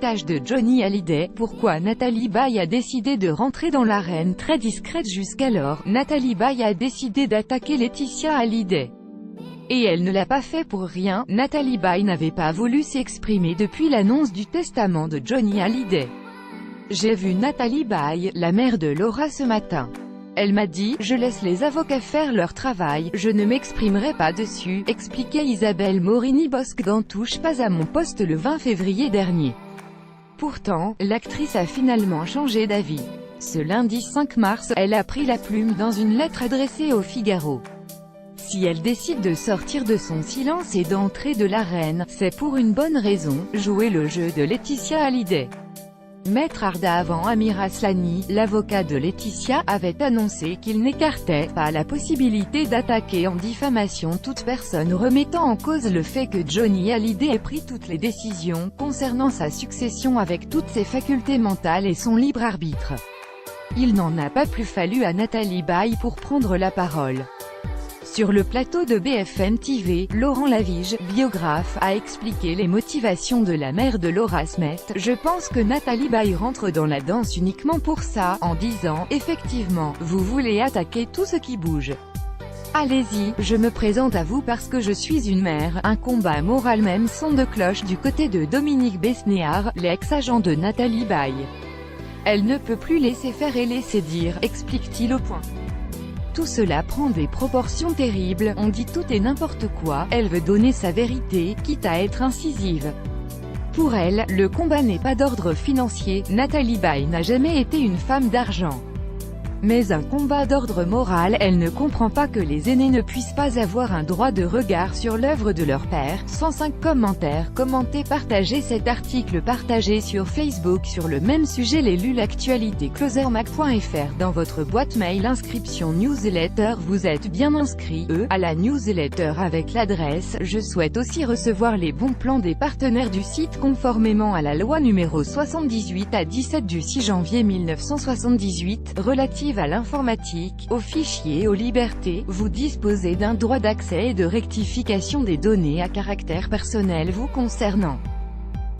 l'héritage de Johnny Hallyday. Pourquoi Natalie Baye a décidé de rentrer dans l'arène très discrète jusqu'alors? Natalie Baye a décidé d'attaquer Laetitia Hallyday. Et elle ne l'a pas fait pour rien. Natalie Baye n'avait pas voulu s'exprimer depuis l'annonce du testament de Johnny Hallyday. J'ai vu Natalie Baye, la mère de Laura, ce matin. Elle m'a dit « Je laisse les avocats faire leur travail, je ne m'exprimerai pas dessus », expliquait Isabelle Morini-Bosc dans Touche pas à mon poste le 20 février dernier. Pourtant, l'actrice a finalement changé d'avis. Ce lundi 5 mars, elle a pris la plume dans une lettre adressée au Figaro. Si elle décide de sortir de son silence et d'entrer de l'arène, c'est pour une bonne raison, jouer le jeu de Laetitia Hallyday. Maître Arda Avant Amir Aslani, l'avocat de Laetitia, avait annoncé qu'il n'écartait pas la possibilité d'attaquer en diffamation toute personne remettant en cause le fait que Johnny Hallyday ait pris toutes les décisions concernant sa succession avec toutes ses facultés mentales et son libre arbitre. Il n'en a pas plus fallu à Natalie Baye pour prendre la parole. Sur le plateau de BFM TV, Laurent Lavige, biographe, a expliqué les motivations de la mère de Laura Smet. « Je pense que Natalie Baye rentre dans la danse uniquement pour ça, en disant « Effectivement, vous voulez attaquer tout ce qui bouge. Allez-y, je me présente à vous parce que je suis une mère ». Un combat moral, même son de cloche du côté de Dominique Besnéard, l'ex-agent de Natalie Baye. Elle ne peut plus laisser faire et laisser dire, explique-t-il au Point. Tout cela prend des proportions terribles, on dit tout et n'importe quoi, elle veut donner sa vérité, quitte à être incisive. Pour elle, le combat n'est pas d'ordre financier, Natalie Baye n'a jamais été une femme d'argent. Mais un combat d'ordre moral, elle ne comprend pas que les aînés ne puissent pas avoir un droit de regard sur l'œuvre de leur père. 105 commentaires, commentez, partagez cet article, partagé sur Facebook. Sur le même sujet, l'élu l'actualité closermac.fr dans votre boîte mail. Inscription newsletter. Vous êtes bien inscrit, à la newsletter avec l'adresse. Je souhaite aussi recevoir les bons plans des partenaires du site conformément à la loi numéro 78/17 du 6 janvier 1978, relative à l'informatique, aux fichiers et aux libertés. Vous disposez d'un droit d'accès et de rectification des données à caractère personnel vous concernant.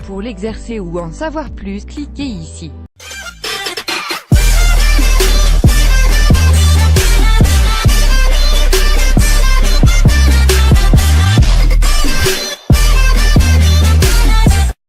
Pour l'exercer ou en savoir plus, cliquez ici.